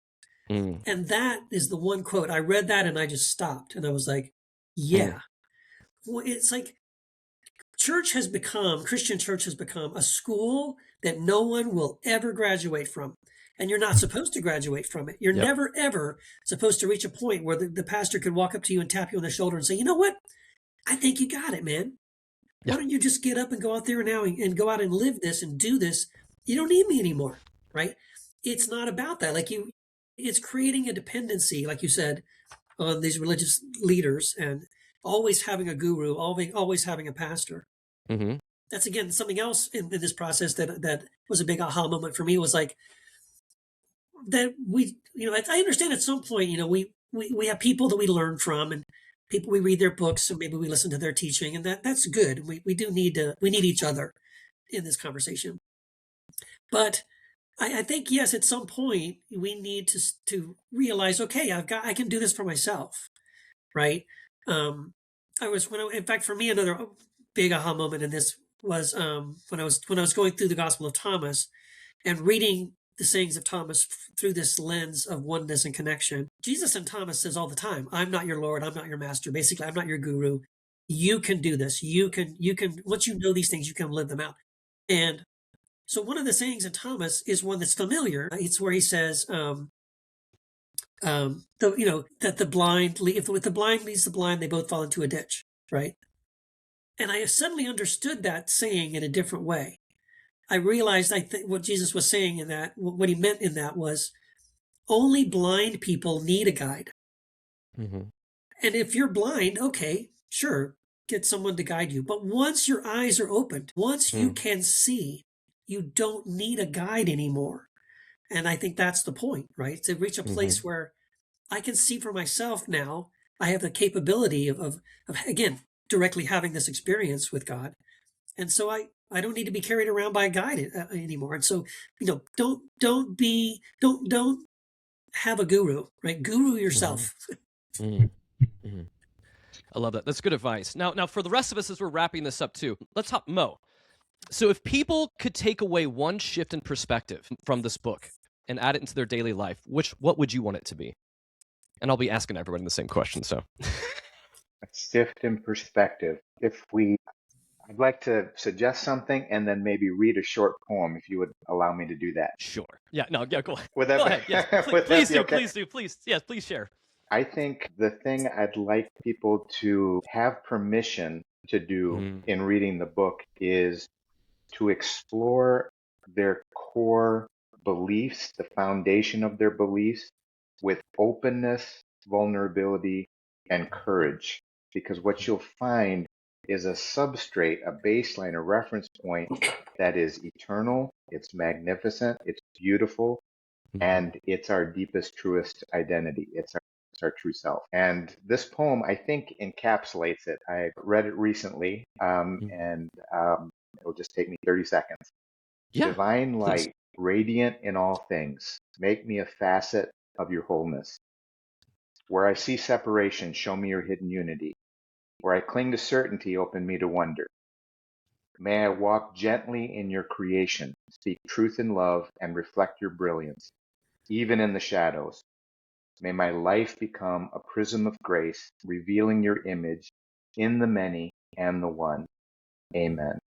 Speaker 4: And that is the one quote. I read that and I just stopped, and I was like, yeah. Well, it's like Christian church has become a school that no one will ever graduate from. And you're not supposed to graduate from it. You're never, ever supposed to reach a point where the pastor could walk up to you and tap you on the shoulder and say, you know what? I think you got it, man. Why don't you just get up and go out there now and go out and live this and do this? You don't need me anymore, right? It's not about that. It's creating a dependency, like you said, on these religious leaders and always having a guru, always having a pastor.
Speaker 1: Mm-hmm.
Speaker 4: That's, again, something else in this process that was a big aha moment for me, was like that I understand at some point, we have people that we learn from, and people we read their books, and maybe we listen to their teaching, and that's good. We need each other in this conversation. But I think, yes, at some point we need to realize, okay, I can do this for myself, right? In fact, for me, another big aha moment in this was when I was going through the Gospel of Thomas and reading the sayings of Thomas through this lens of oneness and connection. Jesus and Thomas says all the time, I'm not your Lord, I'm not your master. Basically, I'm not your guru. You can do this. You can, once you know these things, you can live them out. And so one of the sayings in Thomas is one that's familiar. It's where he says, that the blind, if the blind leads the blind, they both fall into a ditch, right? And I suddenly understood that saying in a different way. I realized what Jesus was saying in that, what he meant in that was, only blind people need a guide.
Speaker 1: Mm-hmm.
Speaker 4: And if you're blind, okay, sure, get someone to guide you. But once your eyes are opened, once you can see, you don't need a guide anymore. And I think that's the point, right? To reach a place where I can see for myself now. I have the capability of again, directly having this experience with God. And so I don't need to be carried around by a guide anymore. And so, don't have a guru, right? Guru yourself.
Speaker 1: I love that. That's good advice. Now for the rest of us, as we're wrapping this up too, let's hop Mo. So if people could take away one shift in perspective from this book and add it into their daily life, what would you want it to be? And I'll be asking everyone the same question. So
Speaker 3: A shift in perspective. I'd like to suggest something and then maybe read a short poem, if you would allow me to do that.
Speaker 1: Sure. Yeah. No. Yeah. Go ahead.
Speaker 3: Would that
Speaker 1: Go
Speaker 3: be,
Speaker 1: ahead. Yes.
Speaker 3: would
Speaker 1: Please
Speaker 3: that be
Speaker 1: do.
Speaker 3: okay?
Speaker 1: Please do. Please. Yes. Please share.
Speaker 3: I think the thing I'd like people to have permission to do in reading the book is to explore their core beliefs, the foundation of their beliefs, with openness, vulnerability, and courage. Because what you'll find is a substrate, a baseline, a reference point that is eternal, it's magnificent, it's beautiful, and it's our deepest, truest identity. It's our true self. And this poem, I think, encapsulates it. I read it recently, and it'll just take me 30 seconds.
Speaker 1: Yeah.
Speaker 3: Divine light,
Speaker 1: please.
Speaker 3: radiant in all things, make me a facet of your wholeness. Where I see separation, show me your hidden unity. Where I cling to certainty, open me to wonder. May I walk gently in your creation, speak truth in love, and reflect your brilliance, even in the shadows. May my life become a prism of grace, revealing your image in the many and the one. Amen.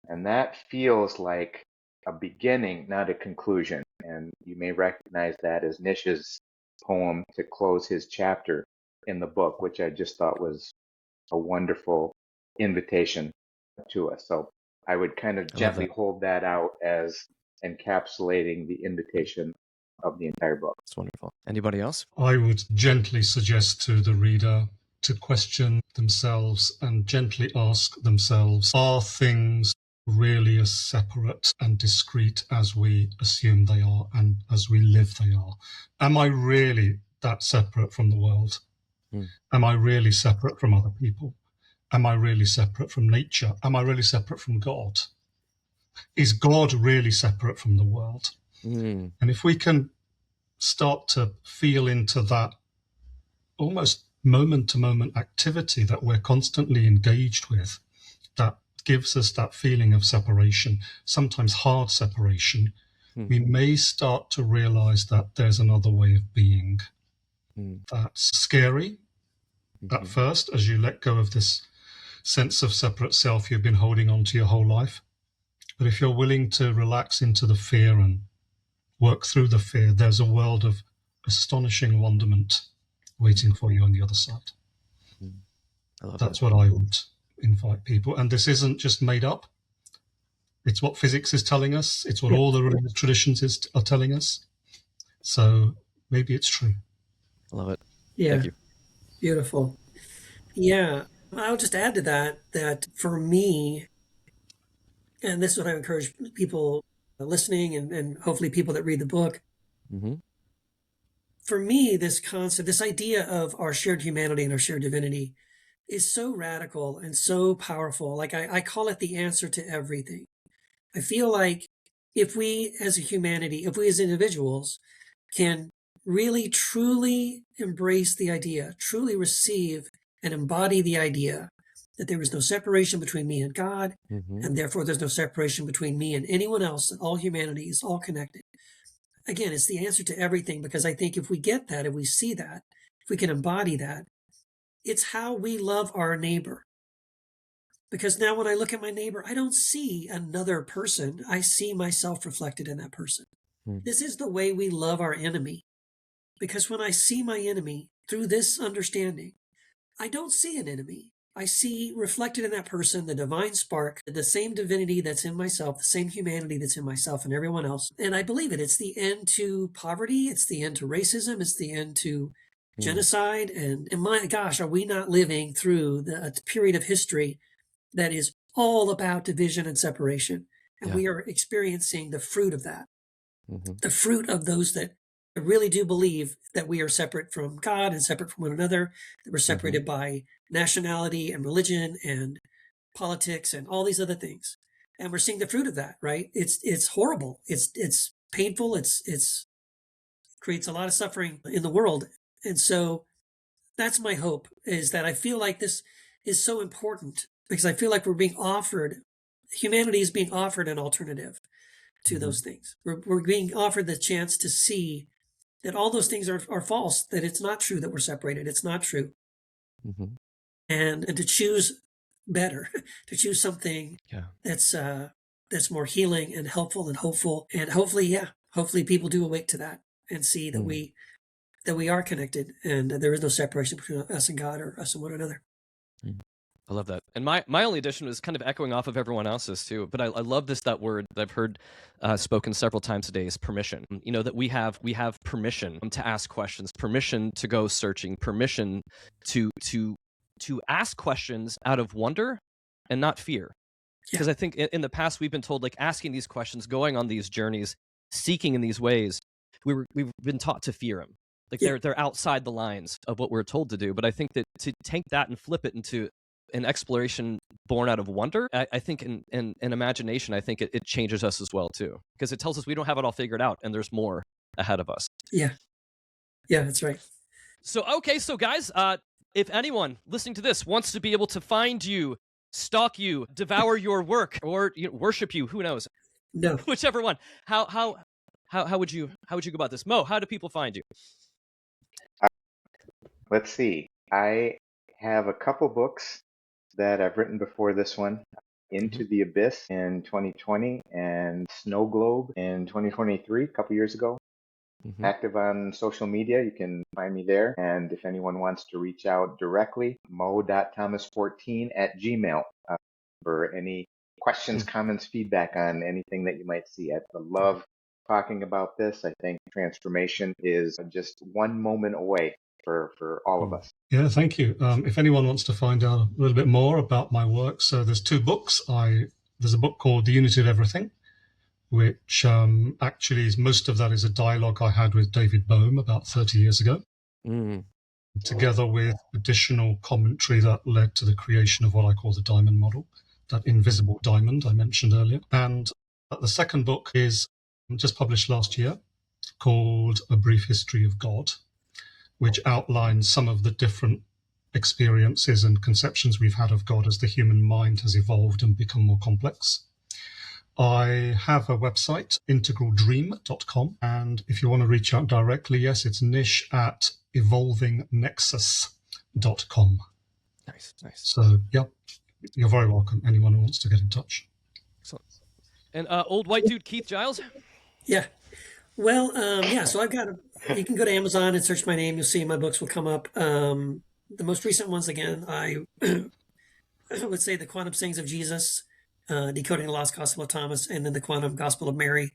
Speaker 3: And that feels like a beginning, not a conclusion. And you may recognize that as Nish's poem to close his chapter in the book, which I just thought was a wonderful invitation to us. So I would kind of
Speaker 1: I love
Speaker 3: gently
Speaker 1: that.
Speaker 3: hold that out as encapsulating the invitation of the entire book.
Speaker 1: It's wonderful. Anybody else?
Speaker 2: I would gently suggest to the reader to question themselves and gently ask themselves, are things really as separate and discrete as we assume they are and as we live they are? Am I really that separate from the world? Am I really separate from other people? Am I really separate from nature? Am I really separate from God? Is God really separate from the world? And if we can start to feel into that almost moment-to-moment activity that we're constantly engaged with, that gives us that feeling of separation, sometimes hard separation, we may start to realize that there's another way of being. That's scary at first, as you let go of this sense of separate self you've been holding on to your whole life. But if you're willing to relax into the fear and work through the fear, there's a world of astonishing wonderment waiting for you on the other side. That's what I would invite people. And this isn't just made up. It's what physics is telling us. It's what all the religious traditions are telling us. So maybe it's true.
Speaker 1: I love it.
Speaker 4: Yeah.
Speaker 1: Thank you.
Speaker 4: Beautiful. Yeah. I'll just add to that, that for me, and this is what I encourage people listening and hopefully people that read the book. For me, this concept, this idea of our shared humanity and our shared divinity is so radical and so powerful. Like I call it the answer to everything. I feel like if we as a humanity, if we as individuals can really truly embrace the idea, truly receive and embody the idea that there is no separation between me and God, and therefore there's no separation between me and anyone else, that all humanity is all connected. Again, it's the answer to everything, because I think if we get that, if we see that, if we can embody that, it's how we love our neighbor. Because now when I look at my neighbor, I don't see another person. I see myself reflected in that person. This is the way we love our enemy. Because when I see my enemy through this understanding, I don't see an enemy. I see reflected in that person the divine spark, the same divinity that's in myself, the same humanity that's in myself and everyone else. And I believe it. It's the end to poverty. It's the end to racism. It's the end to genocide. And my gosh, are we not living through a period of history that is all about division and separation? And we are experiencing the fruit of that, the fruit of those that really do believe that we are separate from God and separate from one another, that we're separated by nationality and religion and politics and all these other things. And we're seeing the fruit of that, right? It's horrible. It's painful. It's creates a lot of suffering in the world. And so that's my hope, is that I feel like this is so important, because I feel like humanity is being offered an alternative to those things. We're being offered the chance to see that all those things are false, that it's not true that we're separated. It's not true. And to choose better, to choose something that's more healing and helpful and hopeful. And hopefully people do awake to that and see that we are connected, and there is no separation between us and God or us and one another.
Speaker 1: I love that. And my only addition was kind of echoing off of everyone else's too. But I love that word that I've heard spoken several times today is permission. You know, that we have permission to ask questions, permission to go searching, permission to ask questions out of wonder and not fear. Because I think in the past we've been told, like, asking these questions, going on these journeys, seeking in these ways, we've been taught to fear them. Like they're outside the lines of what we're told to do. But I think that to take that and flip it into an exploration born out of wonder, I think in imagination, I think it changes us as well too, because it tells us we don't have it all figured out and there's more ahead of us.
Speaker 4: Yeah, that's right.
Speaker 1: So guys, if anyone listening to this wants to be able to find you, stalk you, devour your work, or worship you, who knows?
Speaker 4: No,
Speaker 1: whichever one. How would you go about this, Mo? How do people find you?
Speaker 3: Let's see. I have a couple books that I've written before this one. Into the Abyss in 2020 and Snow Globe in 2023, a couple years ago. Active on social media. You can find me there. And if anyone wants to reach out directly, mo.thomas14@gmail for any questions, comments, feedback on anything that you might see. I love talking about this. I think transformation is just one moment away for all of us.
Speaker 2: Yeah, thank you. If anyone wants to find out a little bit more about my work, so there's two books. There's a book called The Unity of Everything, which actually most of that is a dialogue I had with David Bohm about 30 years ago, together with additional commentary that led to the creation of what I call the diamond model, that invisible diamond I mentioned earlier. And the second book is just published last year, called A Brief History of God, which outlines some of the different experiences and conceptions we've had of God as the human mind has evolved and become more complex. I have a website, integraldream.com, and if you want to reach out directly, yes, it's nish@evolvingnexus.com.
Speaker 1: Nice.
Speaker 2: So, yeah, you're very welcome, anyone who wants to get in touch.
Speaker 1: Excellent. And old white dude Keith Giles?
Speaker 4: Yeah. Well, so you can go to Amazon and search my name. You'll see my books will come up. The most recent ones, again, I would say the Quantum Sayings of Jesus, Decoding the Lost Gospel of Thomas, and then the Quantum Gospel of Mary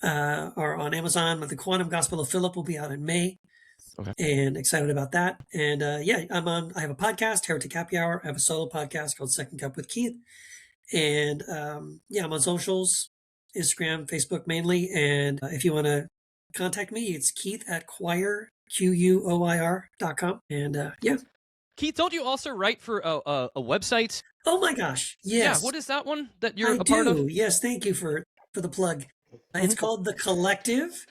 Speaker 4: are on Amazon. But the Quantum Gospel of Philip will be out in May. Okay. And excited about that. And I have a podcast, Heretic Happy Hour. I have a solo podcast called Second Cup with Keith. And I'm on socials, Instagram, Facebook mainly. And if you want to contact me, it's Keith@quoir.com. And
Speaker 1: Keith, don't you also write for a website?
Speaker 4: Oh my gosh, yes.
Speaker 1: Yeah, what is that one that you're a part of?
Speaker 4: Yes, thank you for the plug. It's called The Collective,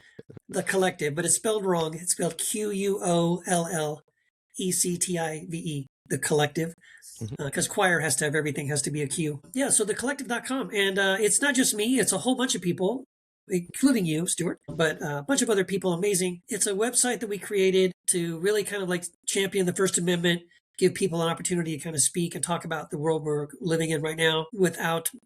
Speaker 4: but it's spelled wrong. It's spelled QUOLLECTIVE, The Collective. Because choir has to have everything has to be a Q. Yeah, so thecollective.com. And it's not just me, it's a whole bunch of people, including you, Stuart, but a bunch of other people. Amazing. It's a website that we created to really kind of like champion the First Amendment, give people an opportunity to kind of speak and talk about the world we're living in right now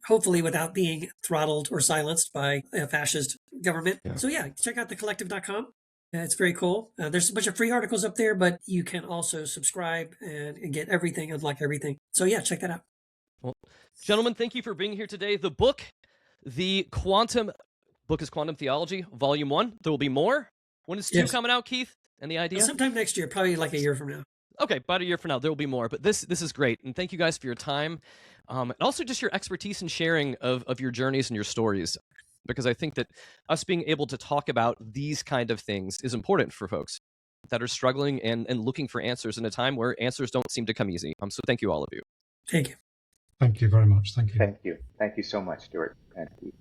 Speaker 4: hopefully without being throttled or silenced by a fascist government. Yeah. So check out thecollective.com. It's very cool. There's a bunch of free articles up there, but you can also subscribe and get everything, unlock everything. So check that out.
Speaker 1: Well, gentlemen, thank you for being here today. The book is Quantum Theology, Volume 1. There will be more. When is 2 coming out, Keith? Any idea?
Speaker 4: Sometime next year, probably like a year from now.
Speaker 1: Okay, about a year from now, there will be more. But this is great. And thank you guys for your time. And also just your expertise and sharing of your journeys and your stories. Because I think that us being able to talk about these kind of things is important for folks that are struggling and looking for answers in a time where answers don't seem to come easy. So thank you, all of you.
Speaker 4: Thank you.
Speaker 2: Thank you very much. Thank you.
Speaker 3: Thank you. Thank you so much, Stuart. Thank you.